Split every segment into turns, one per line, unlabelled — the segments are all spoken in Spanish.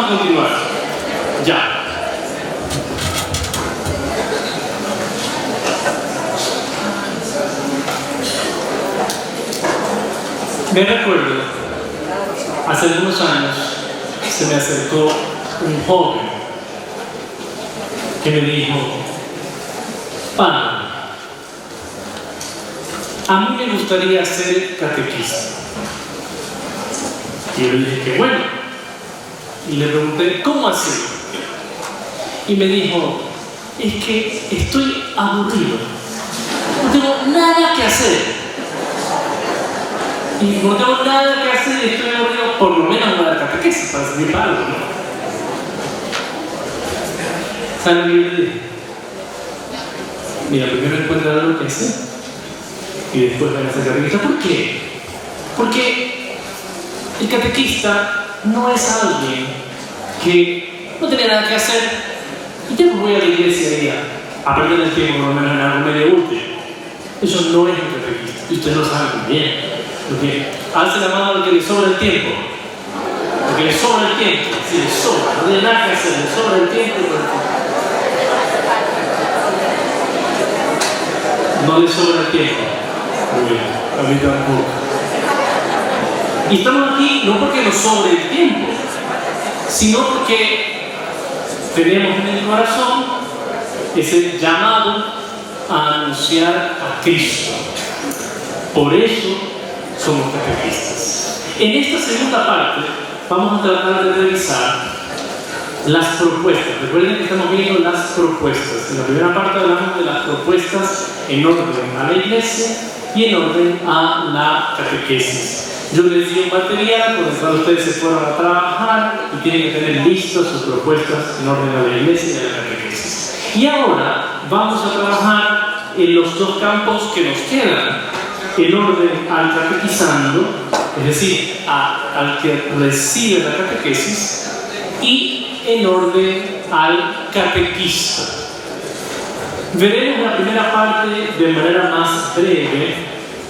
a continuar. Ya. Me recuerdo, hace algunos años se me acercó un joven que me dijo: padre, a mí me gustaría ser catequista. Y yo le dije que bueno. Y le pregunté: ¿cómo así? Y me dijo: es que estoy aburrido, no tengo nada que hacer. Y no tengo nada que hacer y estoy aburrido, por lo menos voy a dar catequesis para servir para algo, ¿no? ¿Saben lo que yo le dije? Mira, primero encuentra algo que hacer y después van a ser catequista. ¿Por qué? Porque el catequista no es alguien que no tiene nada que hacer y ya voy a la iglesia a perder el tiempo, por lo menos en algo medio útil. Eso no es el catequista, y ustedes lo saben muy bien. Porque hace la mano al que le sobra el tiempo. Porque le sobra el tiempo, si le sobra, no tiene nada que hacer, le sobra el tiempo. No le sobra el tiempo. Muy bien, a mí tampoco. Y estamos aquí no porque nos sobre el tiempo, sino porque tenemos en el corazón ese llamado a anunciar a Cristo. Por eso somos catequistas. En esta segunda parte vamos a tratar de revisar las propuestas. Recuerden que estamos viendo las propuestas. En la primera parte hablamos de las propuestas en orden a la iglesia y en orden a la catequesis. Yo les di un material con el cual ustedes se fueron a trabajar y tienen que tener listas sus propuestas en orden a la iglesia y a la catequesis. Y ahora vamos a trabajar en los dos campos que nos quedan. En orden al catequizando, es decir, al que recibe la catequesis, y en orden al catequista. Veremos la primera parte de manera más breve,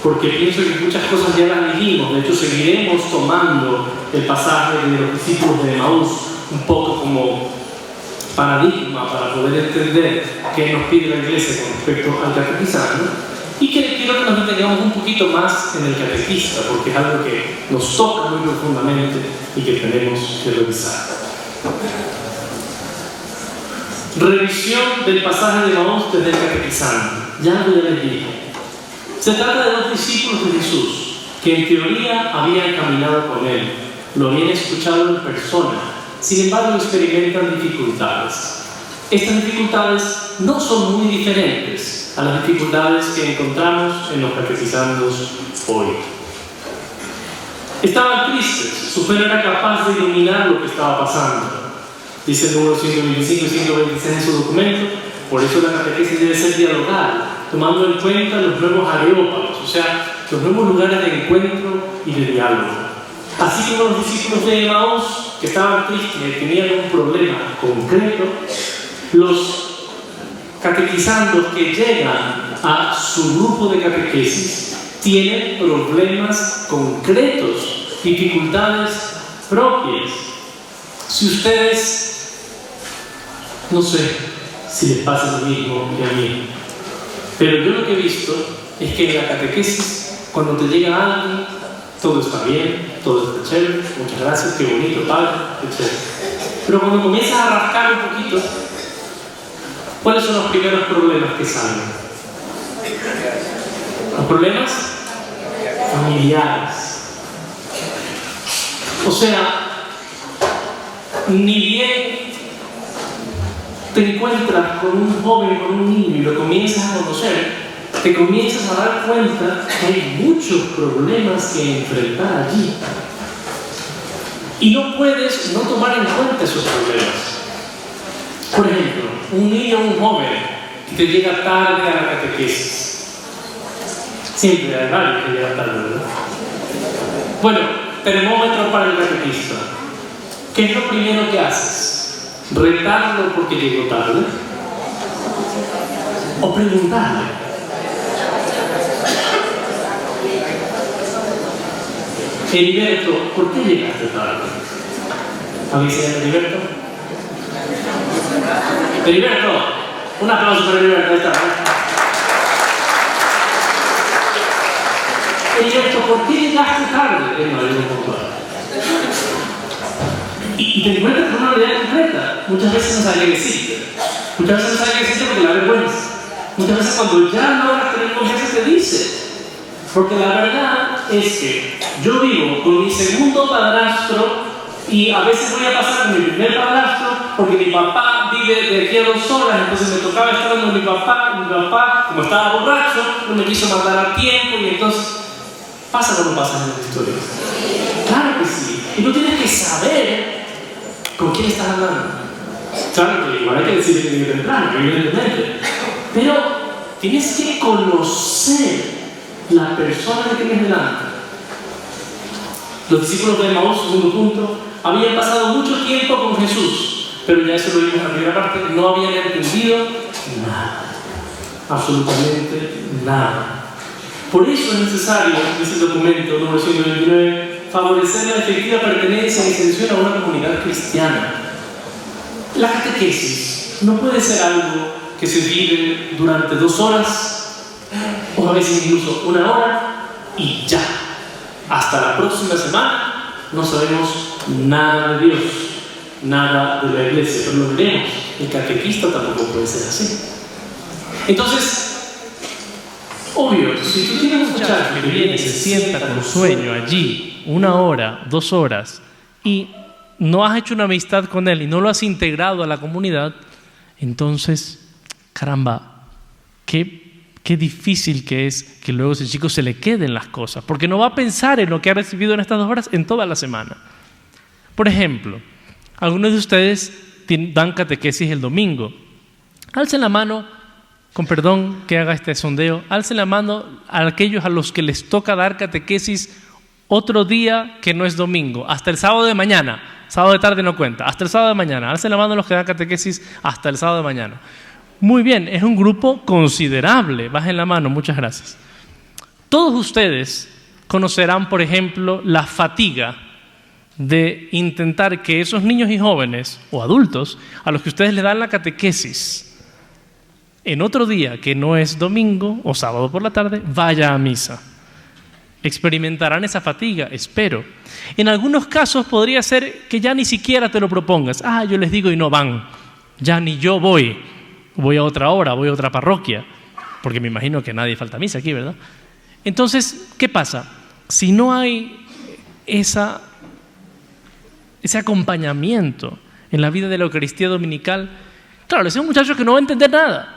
porque pienso que muchas cosas ya las dijimos. De hecho, seguiremos tomando el pasaje de los discípulos de Emaús un poco como paradigma para poder entender qué nos pide la iglesia con respecto al catequizando. Y que quiero que nos detengamos un poquito más en el catequista, porque es algo que nos toca muy profundamente y que tenemos que revisar. Revisión del pasaje de Emaús desde el catequizando. Ya les dije. Se trata de dos discípulos de Jesús que en teoría habían caminado con él, lo habían escuchado en persona, sin embargo experimentan dificultades. Estas dificultades no son muy diferentes a las dificultades que encontramos en los catequizandos hoy. Estaban tristes, su fe no era capaz de iluminar lo que estaba pasando. Dice el número 125 y 126 en su documento. Por eso la catequesis debe ser dialogal, tomando en cuenta los nuevos areópagos, o sea, los nuevos lugares de encuentro y de diálogo. Así como los discípulos de Emaús, que estaban tristes y tenían un problema concreto, los catequizandos que llegan a su grupo de catequesis tienen problemas concretos, dificultades propias. Si ustedes, no sé si les pasa lo mismo que a mí, pero yo lo que he visto es que en la catequesis, cuando te llega alguien, todo está bien, todo está chévere, muchas gracias, qué bonito, padre, etc. Pero cuando comienzas a rascar un poquito, ¿cuáles son los primeros problemas que salen? Los problemas familiares. O sea, ni bien te encuentras con un joven, con un niño y lo comienzas a conocer, te comienzas a dar cuenta que hay muchos problemas que enfrentar allí. Y no puedes no tomar en cuenta esos problemas. Por ejemplo, un niño o un joven que te llega tarde a la catequesis. Siempre hay varios que llegan tarde, ¿verdad? Bueno, termómetro para el catequista. ¿Qué es lo primero que haces? ¿Retarlo porque llegó tarde? ¿O preguntarle? Heriberto, ¿por qué llegaste tarde? ¿Alguien se llama Heriberto? Heriberto, un aplauso para Heriberto. Ahí está. Heriberto, ¿por qué llegaste tarde? Él no llegó puntual. Y te encuentras con una realidad concreta. Muchas veces no sabes qué decirte. Muchas veces no sabes qué decirte porque la vergüenza. Muchas veces cuando ya logras tener confianza te dice. Porque la verdad es que yo vivo con mi segundo padrastro y a veces voy a pasar con mi primer padrastro porque mi papá vive de aquí a 2 horas, entonces me tocaba estar con mi papá, como estaba borracho, no me quiso mandar a tiempo y entonces pasa como pasa en las historias. Claro que sí. Y tú tienes que saber con quién estás hablando. Claro que igual hay que decirle que viene temprano, evidentemente. Pero tienes que conocer la persona que tienes delante. Los discípulos de Emaús, segundo punto, habían pasado mucho tiempo con Jesús, pero ya eso lo vimos en la primera parte, no habían entendido nada, absolutamente nada. Por eso es necesario, dice el documento número 129, favorecer la efectiva pertenencia y extensión a una comunidad cristiana. La catequesis no puede ser algo que se vive durante 2 horas, o a veces incluso 1 hora, y ya. Hasta la próxima semana no sabemos nada de Dios, nada de la iglesia, pero lo veremos. El catequista tampoco puede ser así. Entonces, obvio, si tú tienes un muchacho que viene y se sienta con sueño allí 1 hora, 2 horas, y no has hecho una amistad con él y no lo has integrado a la comunidad, entonces, caramba, qué difícil que es que luego ese chico se le queden las cosas, porque no va a pensar en lo que ha recibido en estas 2 horas en toda la semana. Por ejemplo, algunos de ustedes dan catequesis el domingo. Alcen la mano, con perdón que haga este sondeo, alcen la mano a aquellos a los que les toca dar catequesis otro día que no es domingo, hasta el sábado de mañana. Sábado de tarde no cuenta, hasta el sábado de mañana. Alcen la mano a los que dan catequesis hasta el sábado de mañana. Muy bien, es un grupo considerable. Bajen la mano, muchas gracias. Todos ustedes conocerán, por ejemplo, la fatiga de intentar que esos niños y jóvenes o adultos a los que ustedes les dan la catequesis en otro día que no es domingo o sábado por la tarde, vaya a misa. Experimentarán esa fatiga, espero. En algunos casos podría ser que ya ni siquiera te lo propongas. Yo les digo y no van. Ya ni yo voy a otra hora, voy a otra parroquia, porque me imagino que nadie falta a misa aquí, ¿verdad? Entonces, ¿qué pasa? Si no hay ese acompañamiento en la vida de la Eucaristía dominical, claro, le decía a un muchacho que no va a entender nada.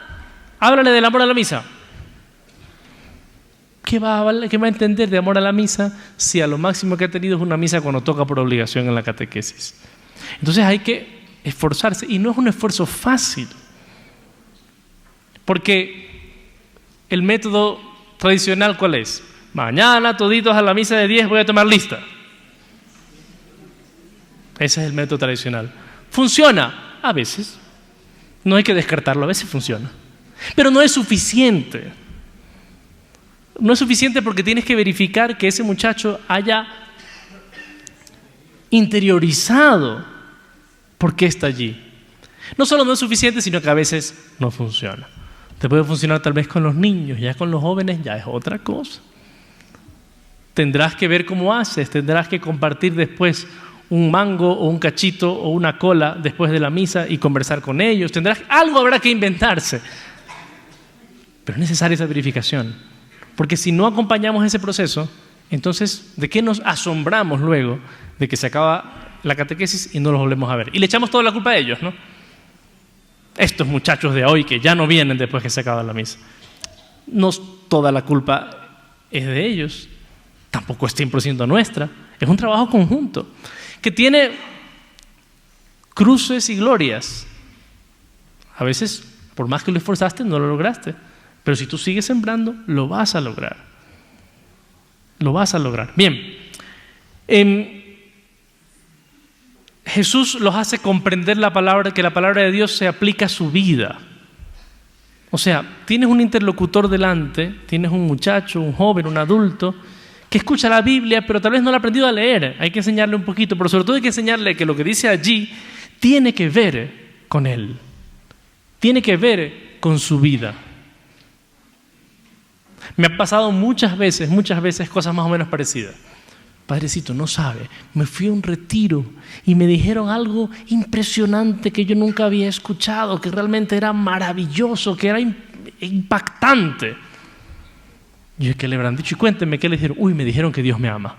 Háblale del amor a la misa. ¿Qué va a entender de amor a la misa si a lo máximo que ha tenido es una misa cuando toca por obligación en la catequesis? Entonces hay que esforzarse, y no es un esfuerzo fácil. Porque el método tradicional, ¿cuál es? Mañana toditos a la misa de 10 voy a tomar lista. Ese es el método tradicional. ¿Funciona? A veces. No hay que descartarlo, a veces funciona. Pero no es suficiente. No es suficiente porque tienes que verificar que ese muchacho haya interiorizado por qué está allí. No solo no es suficiente, sino que a veces no funciona. Te puede funcionar tal vez con los niños, ya con los jóvenes ya es otra cosa. Tendrás que ver cómo haces, tendrás que compartir después un mango o un cachito o una cola después de la misa y conversar con ellos. Algo habrá que inventarse. Pero es necesaria esa verificación, porque si no acompañamos ese proceso, entonces ¿de qué nos asombramos luego de que se acaba la catequesis y no los volvemos a ver? Y le echamos toda la culpa a ellos, ¿no? Estos muchachos de hoy que ya no vienen después que se acaba la misa. No toda la culpa es de ellos, tampoco es 100% nuestra, es un trabajo conjunto que tiene cruces y glorias. A veces, por más que lo esforzaste, no lo lograste, pero si tú sigues sembrando, lo vas a lograr. Lo vas a lograr. Bien, Jesús los hace comprender que la palabra de Dios se aplica a su vida. O sea, tienes un interlocutor delante, tienes un muchacho, un joven, un adulto, que escucha la Biblia, pero tal vez no la ha aprendido a leer. Hay que enseñarle un poquito, pero sobre todo hay que enseñarle que lo que dice allí tiene que ver con él. Tiene que ver con su vida. Me ha pasado muchas veces cosas más o menos parecidas. Padrecito, no sabe, me fui a un retiro y me dijeron algo impresionante que yo nunca había escuchado, que realmente era maravilloso, que era impactante. Y yo, ¿qué le habrán dicho? Y cuéntenme, ¿qué le dijeron? Uy, me dijeron que Dios me ama.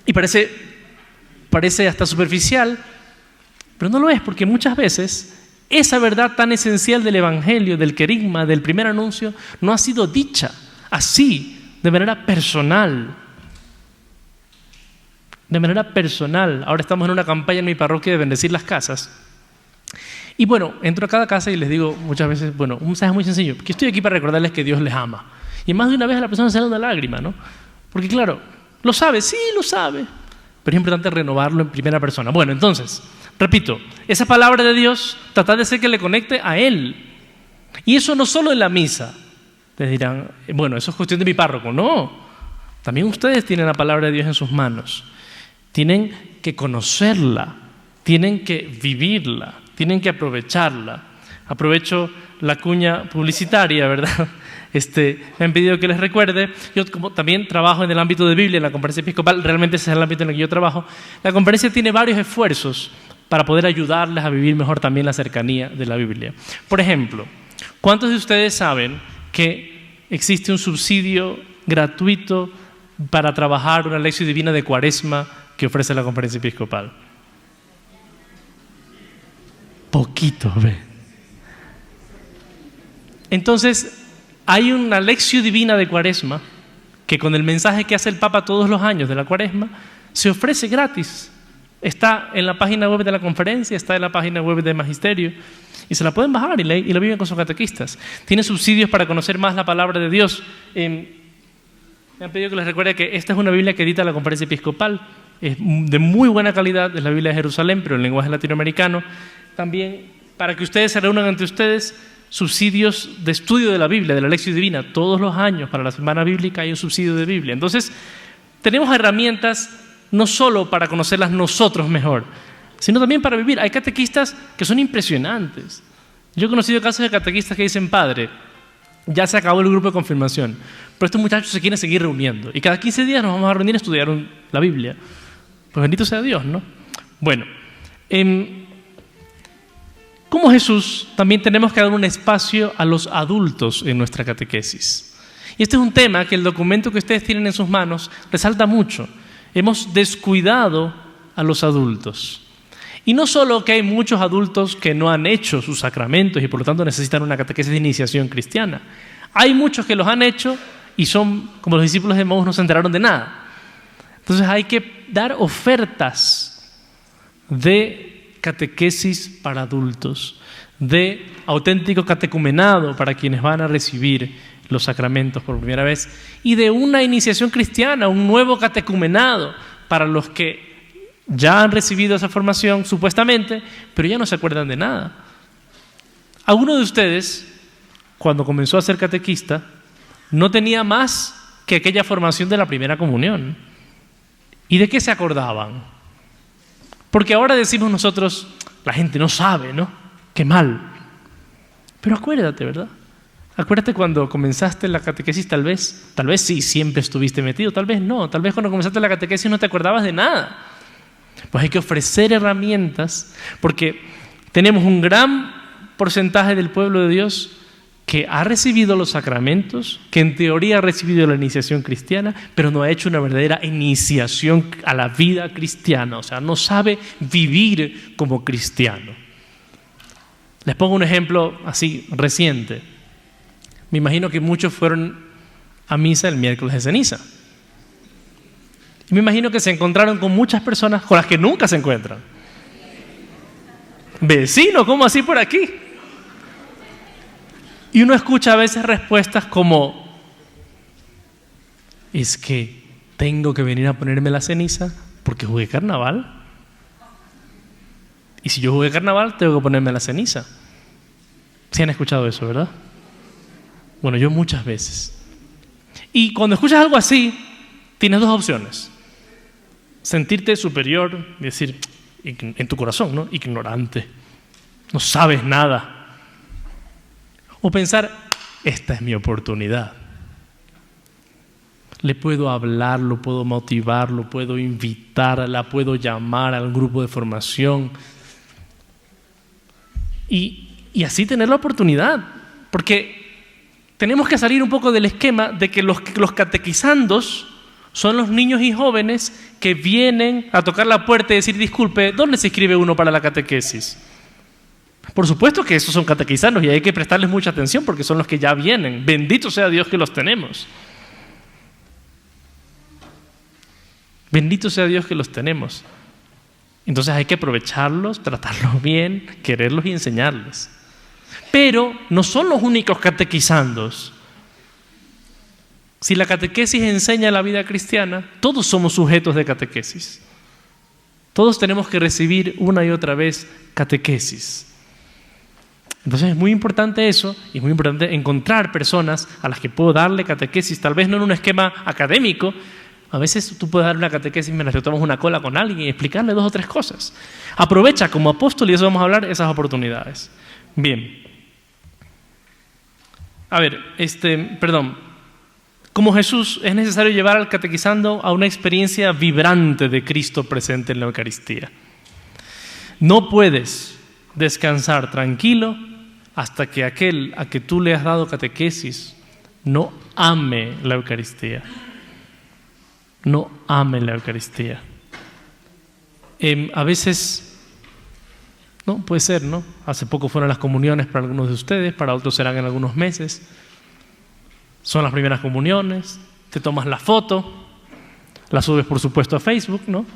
Y parece hasta superficial, pero no lo es, porque muchas veces esa verdad tan esencial del evangelio, del querigma, del primer anuncio, no ha sido dicha así, de manera personal. De manera personal. Ahora estamos en una campaña en mi parroquia de bendecir las casas. Y bueno, entro a cada casa y les digo muchas veces, bueno, un mensaje muy sencillo, que estoy aquí para recordarles que Dios les ama. Y más de una vez a la persona se le da una lágrima, ¿no? Porque claro, lo sabe, sí lo sabe, pero es importante renovarlo en primera persona. Bueno, entonces, repito, esa palabra de Dios, tratar de hacer que le conecte a Él. Y eso no solo en la misa. Les dirán, bueno, eso es cuestión de mi párroco. No, también ustedes tienen la palabra de Dios en sus manos. Tienen que conocerla, tienen que vivirla, tienen que aprovecharla. Aprovecho la cuña publicitaria, ¿verdad? Me han pedido que les recuerde. Yo como también trabajo en el ámbito de Biblia, en la conferencia episcopal, realmente ese es el ámbito en el que yo trabajo. La conferencia tiene varios esfuerzos para poder ayudarles a vivir mejor también la cercanía de la Biblia. Por ejemplo, ¿cuántos de ustedes saben que existe un subsidio gratuito para trabajar una lección divina de Cuaresma que ofrece la conferencia episcopal? Poquito, ve. Entonces, hay una lección divina de Cuaresma que con el mensaje que hace el Papa todos los años de la Cuaresma se ofrece gratis. Está en la página web de la conferencia, está en la página web de Magisterio y se la pueden bajar y la viven con sus catequistas. Tiene subsidios para conocer más la palabra de Dios. Me han pedido que les recuerde que esta es una Biblia que edita la conferencia episcopal. Es de muy buena calidad, es la Biblia de Jerusalén, pero en lenguaje latinoamericano. También para que ustedes se reúnan entre ustedes, subsidios de estudio de la Biblia, de la lección divina. Todos los años para la semana bíblica hay un subsidio de Biblia. Entonces, tenemos herramientas no solo para conocerlas nosotros mejor, sino también para vivir. Hay catequistas que son impresionantes. Yo he conocido casos de catequistas que dicen, padre, ya se acabó el grupo de confirmación, pero estos muchachos se quieren seguir reuniendo y cada 15 días nos vamos a reunir a estudiar la Biblia. Pues bendito sea Dios, ¿no? Bueno, como Jesús, también tenemos que dar un espacio a los adultos en nuestra catequesis. Y este es un tema que el documento que ustedes tienen en sus manos resalta mucho. Hemos descuidado a los adultos. Y no solo que hay muchos adultos que no han hecho sus sacramentos y por lo tanto necesitan una catequesis de iniciación cristiana. Hay muchos que los han hecho y son, como los discípulos de Emaús, no se enteraron de nada. Entonces hay que dar ofertas de catequesis para adultos, de auténtico catecumenado para quienes van a recibir los sacramentos por primera vez y de una iniciación cristiana, un nuevo catecumenado para los que ya han recibido esa formación supuestamente, pero ya no se acuerdan de nada. ¿Alguno de ustedes, cuando comenzó a ser catequista, no tenía más que aquella formación de la primera comunión? ¿Y de qué se acordaban? Porque ahora decimos nosotros, la gente no sabe, ¿no? Qué mal. Pero acuérdate, ¿verdad? Acuérdate cuando comenzaste la catequesis, tal vez sí, siempre estuviste metido, tal vez no, tal vez cuando comenzaste la catequesis no te acordabas de nada. Pues hay que ofrecer herramientas, porque tenemos un gran porcentaje del pueblo de Dios que ha recibido los sacramentos, que en teoría ha recibido la iniciación cristiana, pero no ha hecho una verdadera iniciación a la vida cristiana, o sea, no sabe vivir como cristiano. Les pongo un ejemplo así reciente. Me imagino que muchos fueron a misa el miércoles de ceniza. Y me imagino que se encontraron con muchas personas con las que nunca se encuentran. Vecino, ¿cómo así por aquí? Y uno escucha a veces respuestas como, es que tengo que venir a ponerme la ceniza porque jugué carnaval. Y si yo jugué carnaval, tengo que ponerme la ceniza. ¿Sí han escuchado eso, verdad? Bueno, yo muchas veces. Y cuando escuchas algo así, tienes dos opciones. Sentirte superior y decir, en tu corazón, ¿no? Ignorante, no sabes nada. O pensar, esta es mi oportunidad. Le puedo hablar, lo puedo motivar, lo puedo invitar, la puedo llamar al grupo de formación. Y así tener la oportunidad. Porque tenemos que salir un poco del esquema de que los catequizandos son los niños y jóvenes que vienen a tocar la puerta y decir, disculpe, ¿dónde se inscribe uno para la catequesis? Por supuesto que esos son catequizandos y hay que prestarles mucha atención porque son los que ya vienen. Bendito sea Dios que los tenemos. Bendito sea Dios que los tenemos. Entonces hay que aprovecharlos, tratarlos bien, quererlos y enseñarles. Pero no son los únicos catequizandos. Si la catequesis enseña la vida cristiana, todos somos sujetos de catequesis. Todos tenemos que recibir una y otra vez catequesis. Entonces es muy importante eso, y es muy importante encontrar personas a las que puedo darle catequesis, tal vez no en un esquema académico. A veces tú puedes dar una catequesis mientras te tomas una cola con alguien y explicarle 2 o 3 cosas. Aprovecha como apóstol, y eso vamos a hablar, esas oportunidades. Bien. A ver, como Jesús, es necesario llevar al catequizando a una experiencia vibrante de Cristo presente en la Eucaristía. No puedes descansar tranquilo hasta que aquel a que tú le has dado catequesis no ame la Eucaristía. No ame la Eucaristía. A veces, no, puede ser, ¿no? Hace poco fueron las comuniones para algunos de ustedes, para otros serán en algunos meses. Son las primeras comuniones, te tomas la foto, la subes por supuesto a Facebook, ¿no?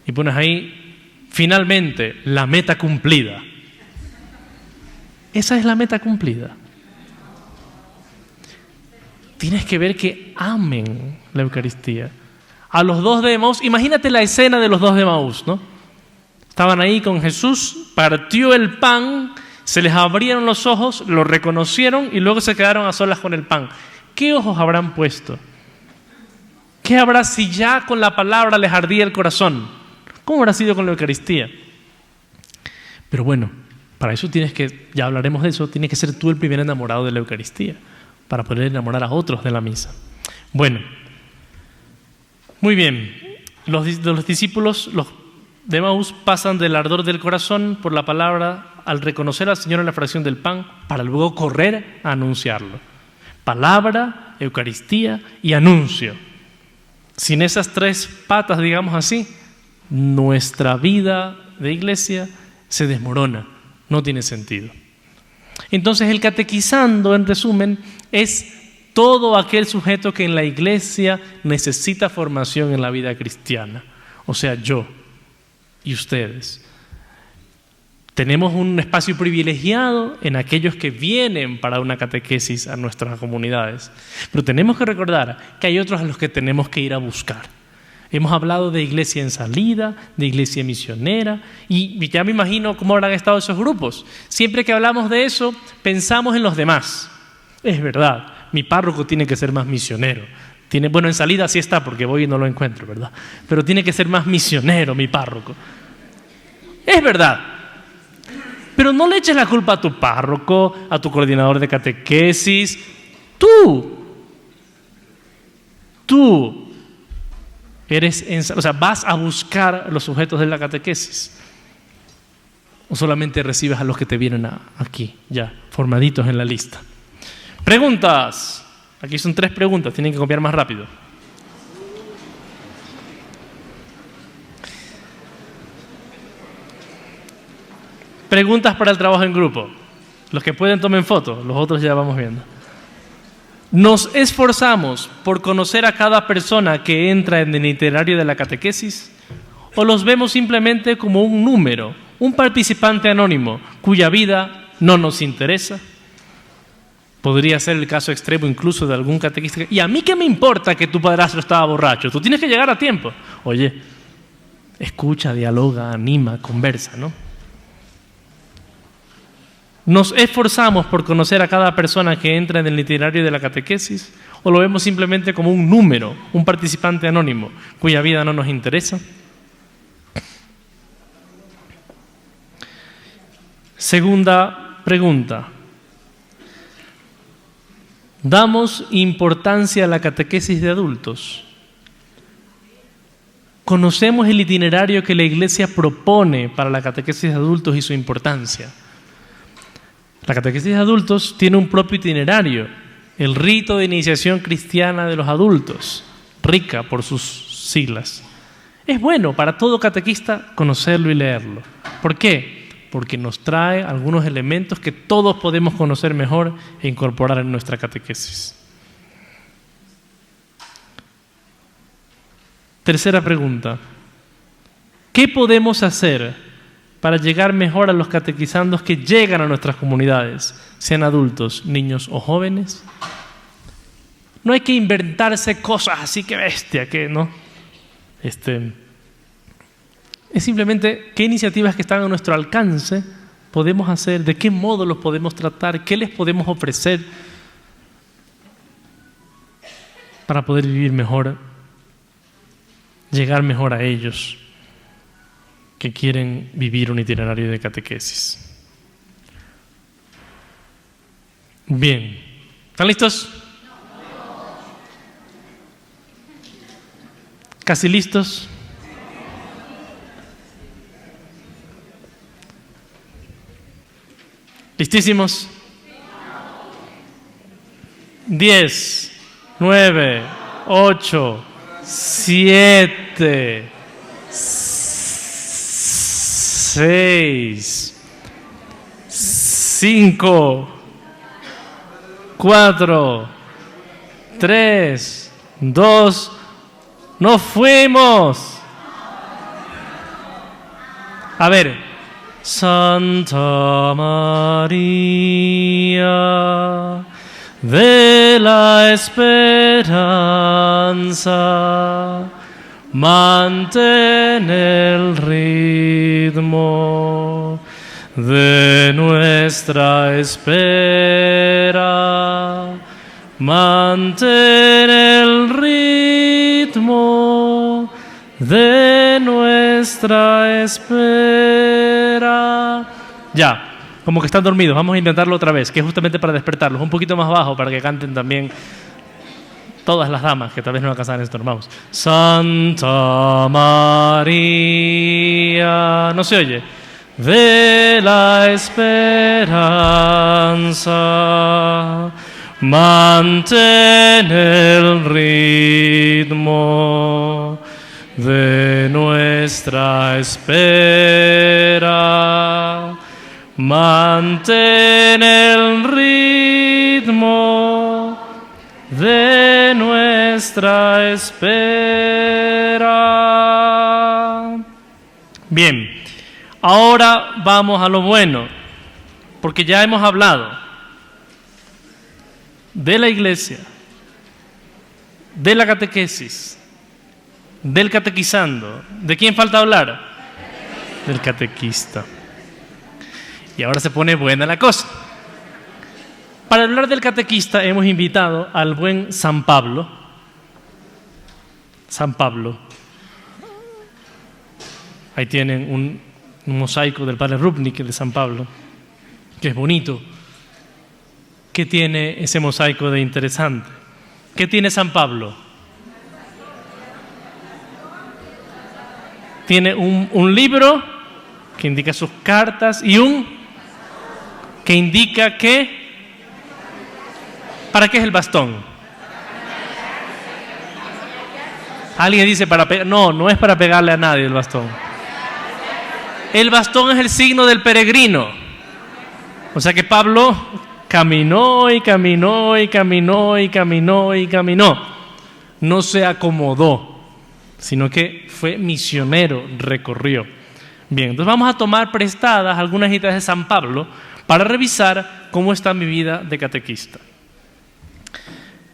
Y pones ahí, finalmente, la meta cumplida. Esa es la meta cumplida. Tienes que ver que amen la Eucaristía. A los 2 de Emaús, imagínate la escena de los 2 de Emaús, ¿no? Estaban ahí con Jesús, partió el pan, se les abrieron los ojos, lo reconocieron y luego se quedaron a solas con el pan. ¿Qué ojos habrán puesto? ¿Qué habrá si ya con la palabra les ardía el corazón? ¿Cómo habrá sido con la Eucaristía? Pero bueno, para eso ya hablaremos de eso, tienes que ser tú el primer enamorado de la Eucaristía, para poder enamorar a otros de la misa. Bueno, muy bien. Los discípulos, los de Emaús, pasan del ardor del corazón por la palabra al reconocer al Señor en la fracción del pan, para luego correr a anunciarlo. Palabra, Eucaristía y anuncio. Sin esas 3 patas, digamos así, nuestra vida de iglesia se desmorona, no tiene sentido. Entonces el catequizando, en resumen, es todo aquel sujeto que en la iglesia necesita formación en la vida cristiana. O sea, yo y ustedes. Tenemos un espacio privilegiado en aquellos que vienen para una catequesis a nuestras comunidades. Pero tenemos que recordar que hay otros a los que tenemos que ir a buscar. Hemos hablado de iglesia en salida, de iglesia misionera, y ya me imagino cómo habrán estado esos grupos. Siempre que hablamos de eso, pensamos en los demás. Es verdad, mi párroco tiene que ser más misionero. Bueno, en salida sí está, porque voy y no lo encuentro, ¿verdad? Pero tiene que ser más misionero mi párroco. Es verdad. Pero no le eches la culpa a tu párroco, a tu coordinador de catequesis. Tú vas a buscar los sujetos de la catequesis. ¿O solamente recibes a los que te vienen aquí, ya, formaditos en la lista? Preguntas. Aquí son 3 preguntas, tienen que copiar más rápido. Preguntas para el trabajo en grupo. Los que pueden tomen fotos, los otros ya vamos viendo. ¿Nos esforzamos por conocer a cada persona que entra en el itinerario de la catequesis? ¿O los vemos simplemente como un número, un participante anónimo cuya vida no nos interesa? Podría ser el caso extremo incluso de algún catequista. ¿Y a mí qué me importa que tu padrastro estaba borracho? Tú tienes que llegar a tiempo. Oye, escucha, dialoga, anima, conversa, ¿no? ¿Nos esforzamos por conocer a cada persona que entra en el itinerario de la catequesis? ¿O lo vemos simplemente como un número, un participante anónimo, cuya vida no nos interesa? Segunda pregunta. ¿Damos importancia a la catequesis de adultos? ¿Conocemos el itinerario que la Iglesia propone para la catequesis de adultos y su importancia? La catequesis de adultos tiene un propio itinerario, el rito de iniciación cristiana de los adultos, RICA por sus siglas. Es bueno para todo catequista conocerlo y leerlo. ¿Por qué? Porque nos trae algunos elementos que todos podemos conocer mejor e incorporar en nuestra catequesis. Tercera pregunta. ¿Qué podemos hacer para llegar mejor a los catequizandos que llegan a nuestras comunidades, sean adultos, niños o jóvenes? No hay que inventarse cosas así que bestia, que no. Es simplemente qué iniciativas que están a nuestro alcance podemos hacer, de qué modo los podemos tratar, qué les podemos ofrecer para poder vivir mejor, llegar mejor a ellos que quieren vivir un itinerario de catequesis. Bien, ¿están listos? ¿Casi listos? ¿Listísimos? 10, 9, 8, 7, 6, 5, 4, 3, 2, ¡nos fuimos! A ver. Santa María de la Esperanza, mantén el ritmo de nuestra espera, mantén el ritmo de nuestra espera. Ya, como que están dormidos, vamos a intentarlo otra vez, que es justamente para despertarlos, un poquito más bajo para que canten también todas las damas, que tal vez no alcanzan esto. Vamos. Santa María, no se oye, de la esperanza, mantén el ritmo de nuestra espera, mantén el ritmo de nuestra espera. Bien, ahora vamos a lo bueno, porque ya hemos hablado de la iglesia, de la catequesis, del catequizando. ¿De quién falta hablar? Del catequista. Y ahora se pone buena la cosa. Para hablar del catequista hemos invitado al buen San Pablo. San Pablo. Ahí tienen un mosaico del padre Rupnik de San Pablo, que es bonito. ¿Qué tiene ese mosaico de interesante? ¿Qué tiene San Pablo? Tiene un libro que indica sus cartas y un que indica que... ¿Para qué es el bastón? Alguien dice para pegar. No, no es para pegarle a nadie el bastón. El bastón es el signo del peregrino. O sea que Pablo caminó y caminó y caminó y caminó y caminó. No se acomodó, sino que fue misionero, recorrió. Bien, entonces vamos a tomar prestadas algunas ideas de San Pablo para revisar cómo está mi vida de catequista.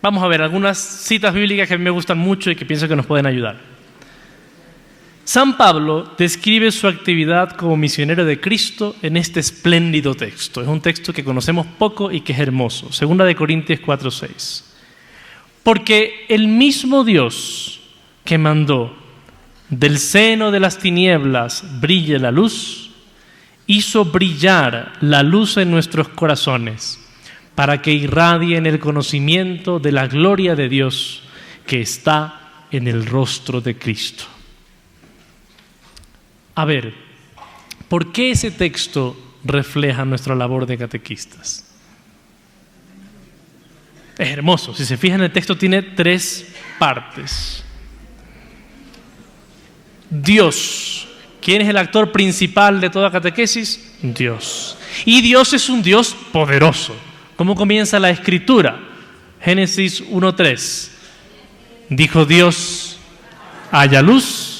Vamos a ver algunas citas bíblicas que a mí me gustan mucho y que pienso que nos pueden ayudar. San Pablo describe su actividad como misionero de Cristo en este espléndido texto. Es un texto que conocemos poco y que es hermoso. 2 Corintios 4:6. Porque el mismo Dios que mandó del seno de las tinieblas brille la luz, hizo brillar la luz en nuestros corazones para que irradien el conocimiento de la gloria de Dios que está en el rostro de Cristo. A ver, ¿por qué ese texto refleja nuestra labor de catequistas? Es hermoso. Si se fijan, el texto tiene 3 partes. Dios. ¿Quién es el actor principal de toda catequesis? Dios. Y Dios es un Dios poderoso. ¿Cómo comienza la Escritura? Génesis 1:3. Dijo Dios, haya luz,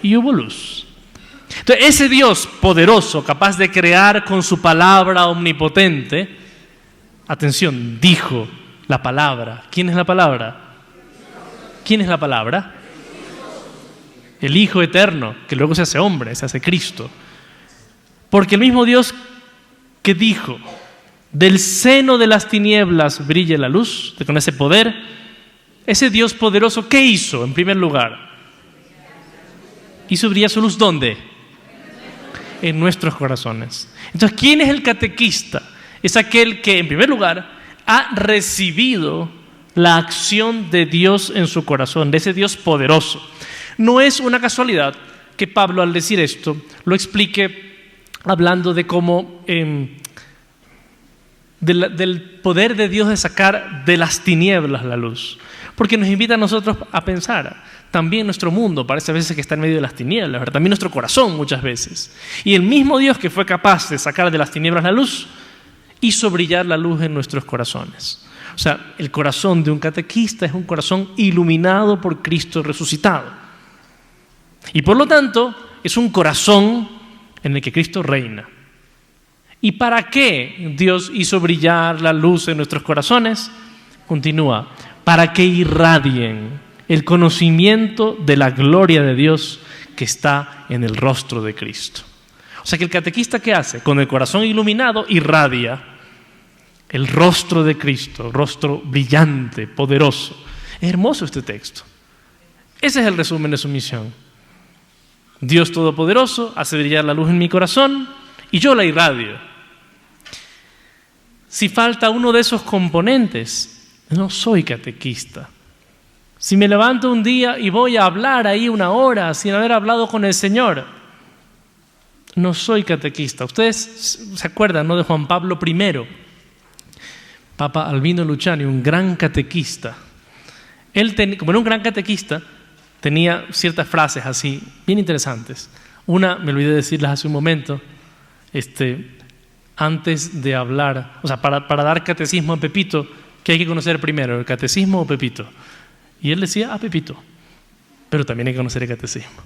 y hubo luz. Entonces, ese Dios poderoso, capaz de crear con su palabra omnipotente, atención, dijo la palabra. ¿Quién es la palabra? ¿Quién es la palabra? El Hijo eterno, que luego se hace hombre, se hace Cristo. Porque el mismo Dios que dijo, del seno de las tinieblas brille la luz, con ese poder, ese Dios poderoso, ¿qué hizo en primer lugar? Hizo brillar su luz, ¿dónde? En nuestros corazones. Entonces, ¿quién es el catequista? Es aquel que, en primer lugar, ha recibido la acción de Dios en su corazón, de ese Dios poderoso. No es una casualidad que Pablo, al decir esto, lo explique hablando de cómo del poder de Dios de sacar de las tinieblas la luz. Porque nos invita a nosotros a pensar. También nuestro mundo parece a veces que está en medio de las tinieblas, ¿verdad? También nuestro corazón muchas veces. Y el mismo Dios que fue capaz de sacar de las tinieblas la luz, hizo brillar la luz en nuestros corazones. O sea, el corazón de un catequista es un corazón iluminado por Cristo resucitado. Y por lo tanto, es un corazón en el que Cristo reina. ¿Y para qué Dios hizo brillar la luz en nuestros corazones? Continúa, para que irradien el conocimiento de la gloria de Dios que está en el rostro de Cristo. O sea que el catequista, ¿qué hace? Con el corazón iluminado irradia el rostro de Cristo, rostro brillante, poderoso. Es hermoso este texto. Ese es el resumen de su misión. Dios Todopoderoso hace brillar la luz en mi corazón y yo la irradio. Si falta uno de esos componentes, no soy catequista. Si me levanto un día y voy a hablar ahí 1 hora sin haber hablado con el Señor, no soy catequista. Ustedes se acuerdan, ¿no?, de Juan Pablo I, Papa Albino Luciani, un gran catequista. Él, como era un gran catequista, tenía ciertas frases así, bien interesantes. Una, me olvidé decirlas hace un momento, antes de hablar, o sea, para dar catecismo a Pepito, ¿qué hay que conocer primero, el catecismo o Pepito? Y él decía, Pepito, pero también hay que conocer el catecismo.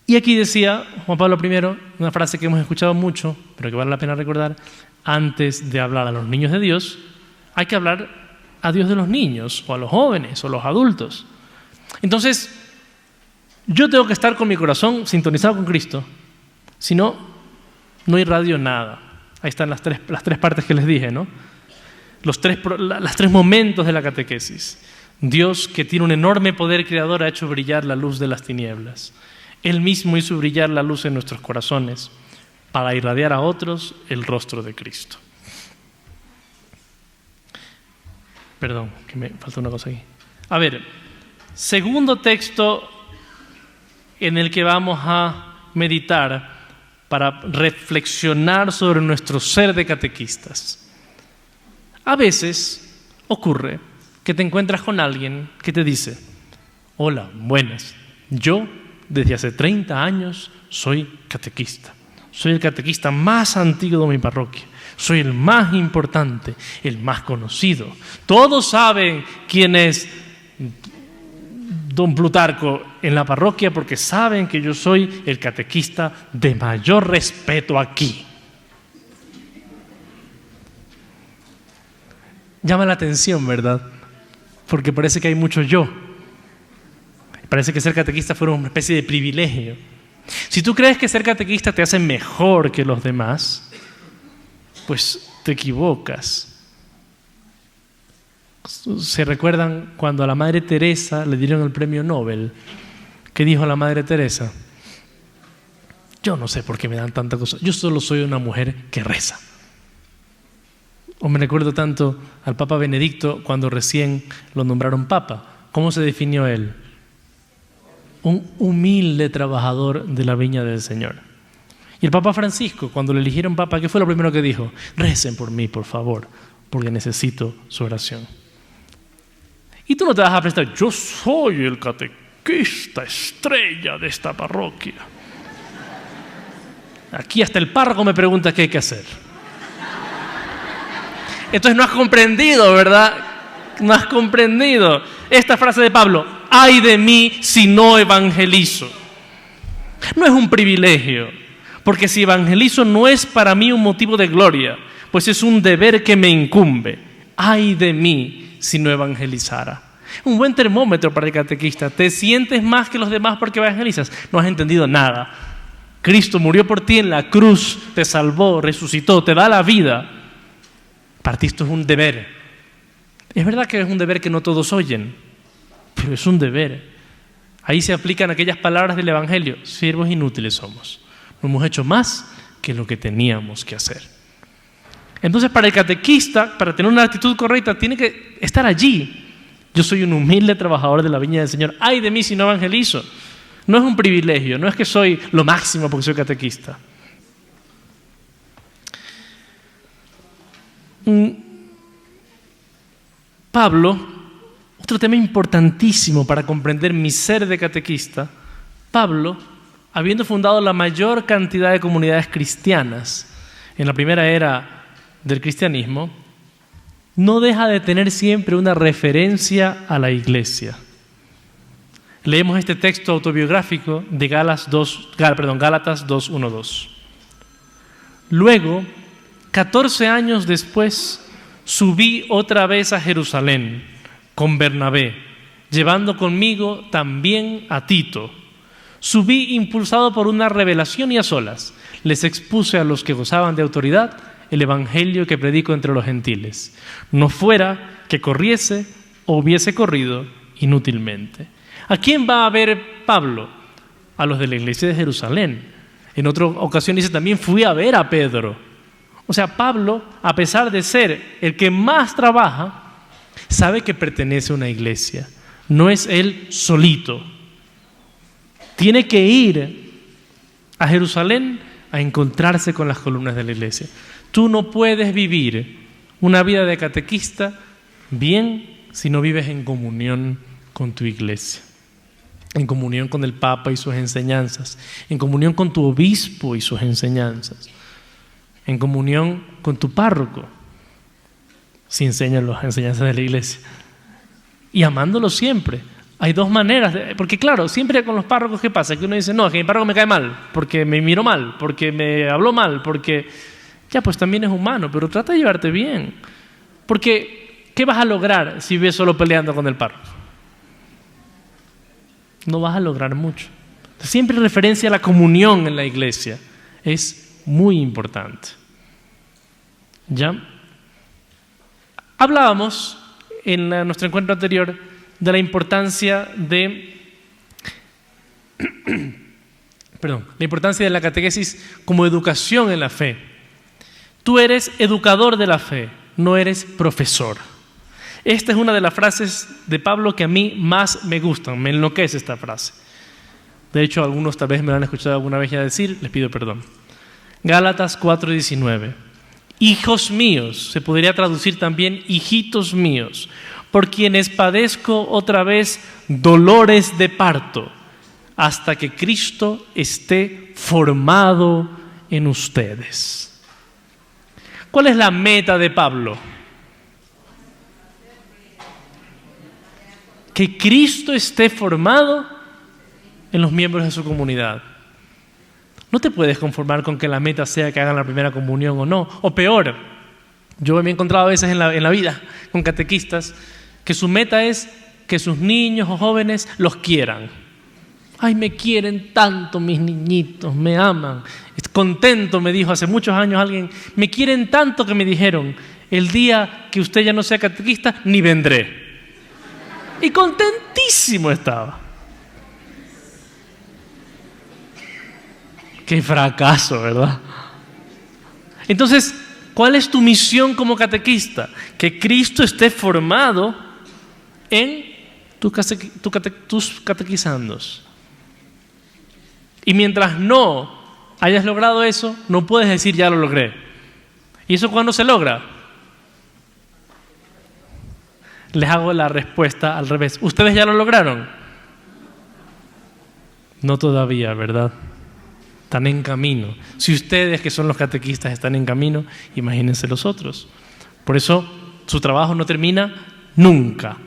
Y aquí decía Juan Pablo I, una frase que hemos escuchado mucho, pero que vale la pena recordar: antes de hablar a los niños de Dios, hay que hablar a Dios de los niños, o a los jóvenes, o a los adultos. Entonces, yo tengo que estar con mi corazón sintonizado con Cristo, si no, no irradio nada. Ahí están las tres partes que les dije, ¿no? Los tres momentos de la catequesis. Dios, que tiene un enorme poder creador, ha hecho brillar la luz de las tinieblas. Él mismo hizo brillar la luz en nuestros corazones para irradiar a otros el rostro de Cristo. Perdón, que me falta una cosa aquí. A ver, segundo texto en el que vamos a meditar para reflexionar sobre nuestro ser de catequistas. A veces ocurre que te encuentras con alguien que te dice: hola, buenas, yo desde hace 30 años soy catequista. Soy el catequista más antiguo de mi parroquia. Soy el más importante, el más conocido. Todos saben quién es don Plutarco en la parroquia porque saben que yo soy el catequista de mayor respeto aquí. Llama la atención, ¿verdad? Porque parece que hay mucho yo.
Parece que ser catequista fuera una especie de privilegio. Si tú crees que ser catequista te hace mejor que los demás, pues te equivocas. ¿Se recuerdan cuando a la Madre Teresa le dieron el premio Nobel? ¿Qué dijo la Madre Teresa? Yo no sé por qué me dan tanta cosa. Yo solo soy una mujer que reza. O me recuerdo tanto al Papa Benedicto cuando recién lo nombraron Papa. ¿Cómo se definió él? Un humilde trabajador de la viña del Señor. Y el Papa Francisco, cuando le eligieron Papa, ¿qué fue lo primero que dijo? Recen por mí, por favor, porque necesito su oración. Y tú no te vas a prestar, yo soy el catequista estrella de esta parroquia. Aquí hasta el párroco me pregunta qué hay que hacer. Entonces no has comprendido, ¿verdad? No has comprendido esta frase de Pablo: ay de mí si no evangelizo. No es un privilegio, porque si evangelizo no es para mí un motivo de gloria, pues es un deber que me incumbe. Ay de mí si no evangelizara. Un buen termómetro para el catequista. ¿Te sientes más que los demás porque evangelizas? No has entendido nada. Cristo murió por ti en la cruz, te salvó, resucitó, te da la vida. Para ti esto es un deber. Es verdad que es un deber que no todos oyen, pero es un deber. Ahí se aplican aquellas palabras del Evangelio: siervos inútiles somos. No hemos hecho más que lo que teníamos que hacer. Entonces, para el catequista, para tener una actitud correcta, tiene que estar allí. Yo soy un humilde trabajador de la viña del Señor. ¡Ay de mí si no evangelizo! No es un privilegio, no es que soy lo máximo porque soy catequista. Pablo, otro tema importantísimo para comprender mi ser de catequista, Pablo, habiendo fundado la mayor cantidad de comunidades cristianas en la primera era del cristianismo, no deja de tener siempre una referencia a la iglesia. Leemos este texto autobiográfico de Gálatas 2:1-2. Luego, 14 años después, subí otra vez a Jerusalén con Bernabé, llevando conmigo también a Tito. Subí impulsado por una revelación y a solas. Les expuse a los que gozaban de autoridad el evangelio que predico entre los gentiles. No fuera que corriese o hubiese corrido inútilmente. ¿A quién va a ver Pablo? A los de la iglesia de Jerusalén. En otra ocasión dice también: fui a ver a Pedro. O sea, Pablo, a pesar de ser el que más trabaja, sabe que pertenece a una iglesia. No es él solito. Tiene que ir a Jerusalén a encontrarse con las columnas de la iglesia. Tú no puedes vivir una vida de catequista bien si no vives en comunión con tu iglesia, en comunión con el Papa y sus enseñanzas, en comunión con tu obispo y sus enseñanzas, en comunión con tu párroco, si enseñan las enseñanzas de la iglesia, y amándolo siempre. Hay dos maneras, porque claro, siempre con los párrocos, ¿qué pasa? Que uno dice: no, es que mi párroco me cae mal, porque me miró mal, porque me habló mal, porque... Ya, pues también es humano, pero trata de llevarte bien. Porque, ¿qué vas a lograr si vives solo peleando con el párroco? No vas a lograr mucho. Siempre referencia a la comunión en la iglesia es muy importante. ¿Ya? Hablábamos en nuestro encuentro anterior de la importancia de la importancia de la catequesis como educación en la fe. Tú eres educador de la fe, no eres profesor. Esta es una de las frases de Pablo que a mí más me gustan, me enloquece esta frase. De hecho, algunos tal vez me lo han escuchado alguna vez ya decir, les pido perdón. Gálatas 4:19. Hijos míos, se podría traducir también hijitos míos, por quienes padezco otra vez dolores de parto, hasta que Cristo esté formado en ustedes. ¿Cuál es la meta de Pablo? Que Cristo esté formado en los miembros de su comunidad. No te puedes conformar con que la meta sea que hagan la primera comunión o no. O peor, yo me he encontrado a veces en la vida con catequistas que su meta es que sus niños o jóvenes los quieran. Ay, me quieren tanto mis niñitos, me aman. Contento, me dijo hace muchos años alguien, me quieren tanto que me dijeron, el día que usted ya no sea catequista, ni vendré. Y contentísimo estaba. Qué fracaso, ¿verdad? Entonces, ¿cuál es tu misión como catequista? Que Cristo esté formado en tus catequizandos. Y mientras no hayas logrado eso, no puedes decir ya lo logré. ¿Y eso cuándo se logra? Les hago la respuesta al revés. ¿Ustedes ya lo lograron? No todavía, ¿verdad? Están en camino. Si ustedes, que son los catequistas, están en camino, imagínense los otros. Por eso, su trabajo no termina nunca.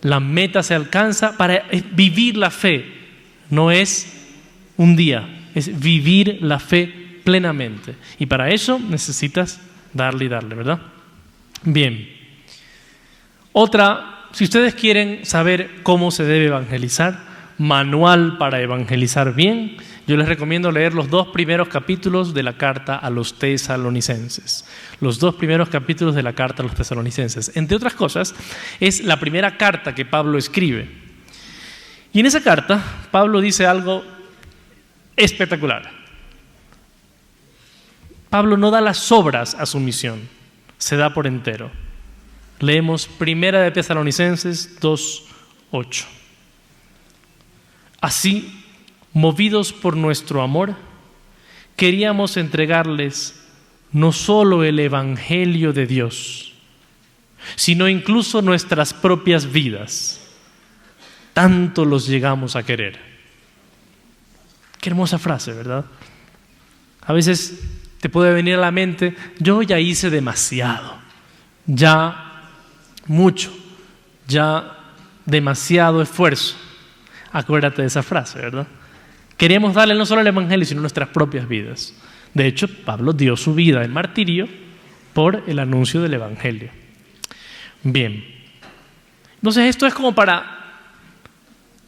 La meta se alcanza para vivir la fe. No es un día, es vivir la fe plenamente. Y para eso necesitas darle y darle, ¿verdad? Bien. Otra, si ustedes quieren saber cómo se debe evangelizar, manual para evangelizar bien, yo les recomiendo leer los 2 primeros capítulos de la carta a los tesalonicenses. Los 2 primeros capítulos de la carta a los tesalonicenses. Entre otras cosas, es la primera carta que Pablo escribe. Y en esa carta, Pablo dice algo espectacular. Pablo no da las sobras a su misión, se da por entero. Leemos 1 de Tesalonicenses 2:8. Así, movidos por nuestro amor, queríamos entregarles no solo el Evangelio de Dios, sino incluso nuestras propias vidas. Tanto los llegamos a querer. Qué hermosa frase, ¿verdad? A veces te puede venir a la mente, yo ya hice demasiado, ya mucho, ya demasiado esfuerzo. Acuérdate de esa frase, ¿verdad? Queríamos darle no solo el Evangelio, sino nuestras propias vidas. De hecho, Pablo dio su vida en martirio por el anuncio del Evangelio. Bien. Entonces, esto es como para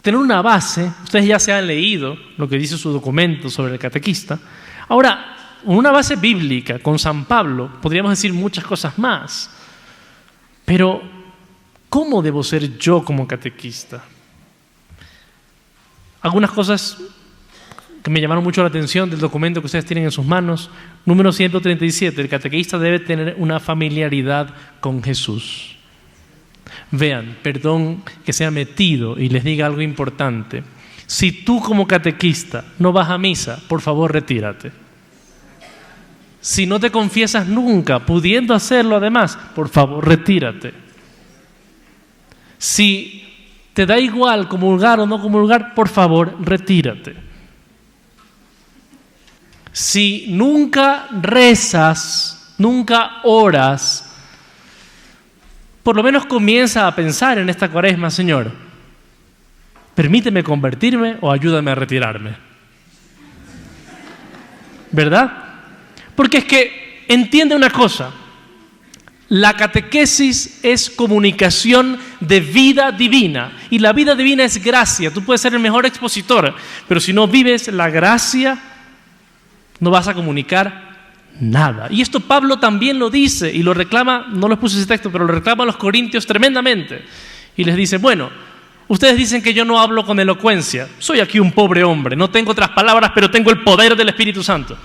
tener una base. Ustedes ya se han leído lo que dice su documento sobre el catequista. Ahora, una base bíblica con San Pablo, podríamos decir muchas cosas más. Pero, ¿cómo debo ser yo como catequista? Algunas cosas que me llamaron mucho la atención del documento que ustedes tienen en sus manos. Número 137, el catequista debe tener una familiaridad con Jesús. Vean, perdón que sea metido y les diga algo importante. Si tú como catequista no vas a misa, por favor retírate. Si no te confiesas nunca, pudiendo hacerlo además, por favor retírate. Si te da igual comulgar o no comulgar, por favor retírate. Si nunca rezas, nunca oras, por lo menos comienza a pensar en esta cuaresma, Señor, permíteme convertirme o ayúdame a retirarme. ¿Verdad? Porque es que entiende una cosa, la catequesis es comunicación de vida divina y la vida divina es gracia. Tú puedes ser el mejor expositor, pero si no vives la gracia, no vas a comunicar nada. Y esto Pablo también lo dice y lo reclama, no les puse ese texto, pero lo reclama a los corintios tremendamente. Y les dice, bueno, ustedes dicen que yo no hablo con elocuencia. Soy aquí un pobre hombre, no tengo otras palabras, pero tengo el poder del Espíritu Santo.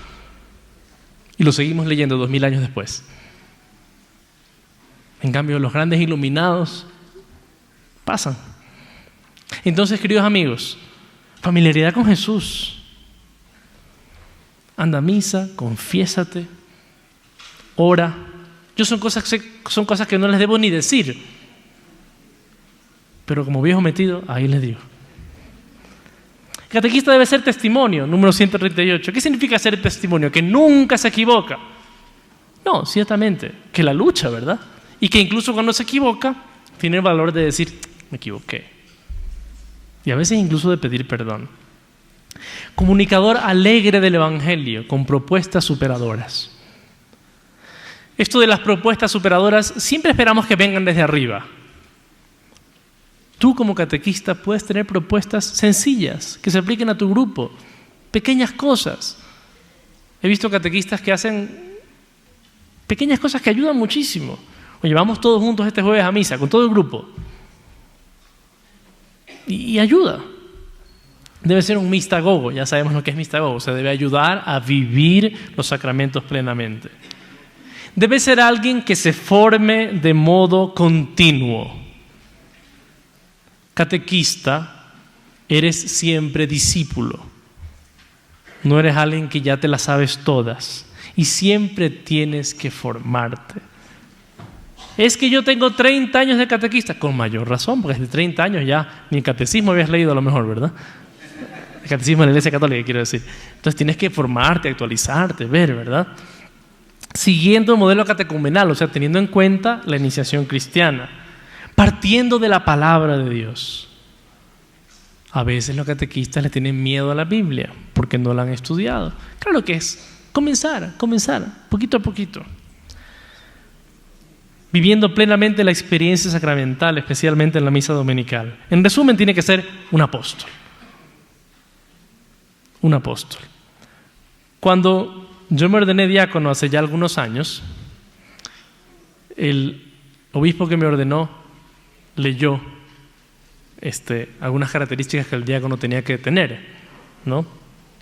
Y lo seguimos leyendo 2000 años después. En cambio, los grandes iluminados pasan. Entonces, queridos amigos, familiaridad con Jesús. Anda a misa, confiésate, ora. Son cosas que no les debo ni decir. Pero como viejo metido, ahí les digo. El catequista debe ser testimonio, número 138. ¿Qué significa ser testimonio? Que nunca se equivoca. No, ciertamente, que la lucha, ¿verdad? Y que incluso cuando se equivoca, tiene el valor de decir, me equivoqué. Y a veces incluso de pedir perdón. Comunicador alegre del Evangelio, con propuestas superadoras. Esto de las propuestas superadoras, siempre esperamos que vengan desde arriba. tú como catequista puedes tener propuestas sencillas que se apliquen a tu grupo, pequeñas cosas. He visto catequistas que hacen pequeñas cosas que ayudan muchísimo. Oye, vamos todos juntos este jueves a misa, con todo el grupo. Y ayuda. Debe ser un mistagogo, ya sabemos lo que es mistagogo, se debe ayudar a vivir los sacramentos plenamente. Debe ser alguien que se forme de modo continuo. Catequista, eres siempre discípulo. No eres alguien que ya te las sabes todas y siempre tienes que formarte. Es que yo tengo 30 años de catequista, con mayor razón, porque desde 30 años ya ni el catecismo habías leído a lo mejor, ¿verdad? El catecismo de la Iglesia Católica, quiero decir. Entonces tienes que formarte, actualizarte, ver, ¿verdad? Siguiendo el modelo catecumenal, o sea, teniendo en cuenta la iniciación cristiana, partiendo de la palabra de Dios. A veces los catequistas le tienen miedo a la Biblia porque no la han estudiado. Claro que es comenzar, poquito a poquito. Viviendo plenamente la experiencia sacramental, especialmente en la misa dominical. En resumen, tiene que ser un apóstol. Un apóstol. Cuando yo me ordené diácono hace ya algunos años, el obispo que me ordenó leyó algunas características que el diácono tenía que tener, ¿no?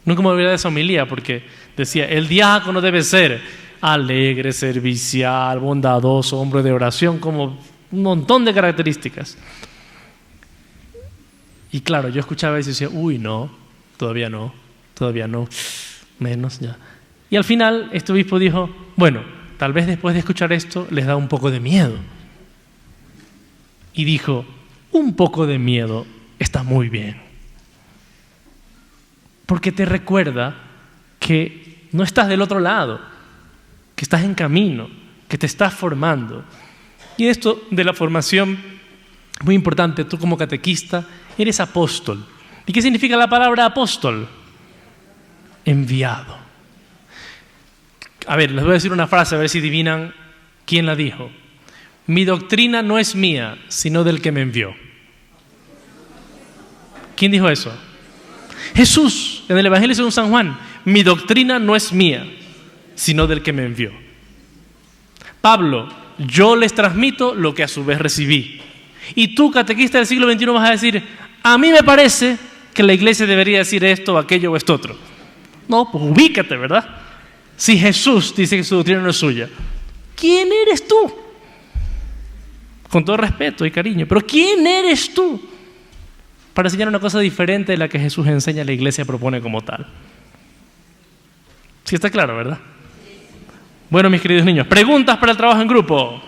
Nunca me olvidé de esa homilía porque decía, el diácono debe ser alegre, servicial, bondadoso, hombre de oración, como un montón de características. Y claro, yo escuchaba eso y decía, uy, no, todavía no, menos ya. Y al final este obispo dijo, bueno, tal vez después de escuchar esto les da un poco de miedo. Y dijo, un poco de miedo está muy bien. Porque te recuerda que no estás del otro lado, que estás en camino, que te estás formando. Y esto de la formación, muy importante, tú como catequista eres apóstol. ¿Y qué significa la palabra apóstol? Enviado. A ver, les voy a decir una frase, a ver si adivinan quién la dijo. Mi doctrina no es mía, sino del que me envió. ¿Quién dijo eso? Jesús, en el Evangelio según San Juan. Mi doctrina no es mía, sino del que me envió. Pablo, yo les transmito lo que a su vez recibí. Y tú, catequista del siglo XXI, vas a decir, a mí me parece que la iglesia debería decir esto, aquello o esto otro. No, pues ubícate, ¿verdad? Si Jesús dice que su doctrina no es suya, ¿quién eres tú? Con todo respeto y cariño, pero ¿quién eres tú para enseñar una cosa diferente de la que Jesús enseña, la iglesia propone como tal? Sí está claro, ¿verdad? Bueno, mis queridos niños, preguntas para el trabajo en grupo.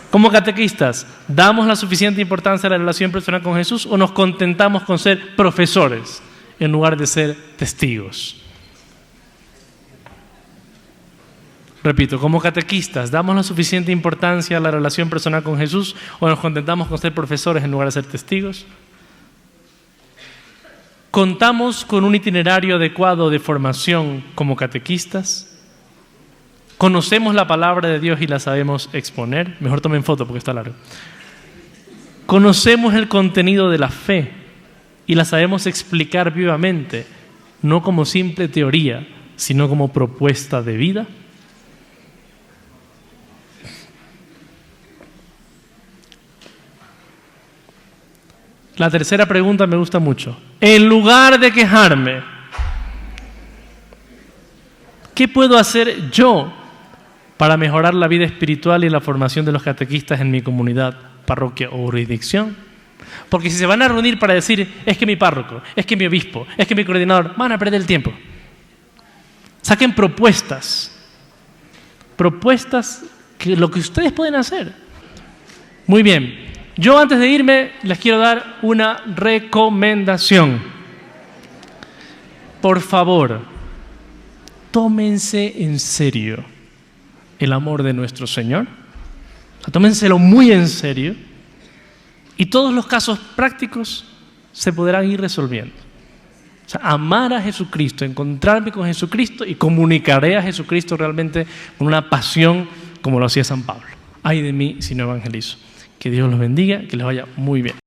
Como catequistas, ¿damos la suficiente importancia a la relación personal con Jesús o nos contentamos con ser profesores en lugar de ser testigos? Repito, como catequistas, ¿damos la suficiente importancia a la relación personal con Jesús o nos contentamos con ser profesores en lugar de ser testigos? ¿Contamos con un itinerario adecuado de formación como catequistas? ¿Conocemos la palabra de Dios y la sabemos exponer? Mejor tomen foto porque está largo. ¿Conocemos el contenido de la fe y la sabemos explicar vivamente, no como simple teoría, sino como propuesta de vida? La tercera pregunta me gusta mucho. En lugar de quejarme, ¿qué puedo hacer yo para mejorar la vida espiritual y la formación de los catequistas en mi comunidad, parroquia o jurisdicción? Porque si se van a reunir para decir, es que mi párroco, es que mi obispo, es que mi coordinador, van a perder el tiempo. Saquen propuestas que lo que ustedes pueden hacer. Muy bien. Yo antes de irme les quiero dar una recomendación. Por favor, tómense en serio el amor de nuestro Señor. Tómenselo muy en serio y todos los casos prácticos se podrán ir resolviendo. O sea, amar a Jesucristo, encontrarme con Jesucristo y comunicaré a Jesucristo realmente con una pasión como lo hacía San Pablo. Ay de mí si no evangelizo. Que Dios los bendiga, que les vaya muy bien.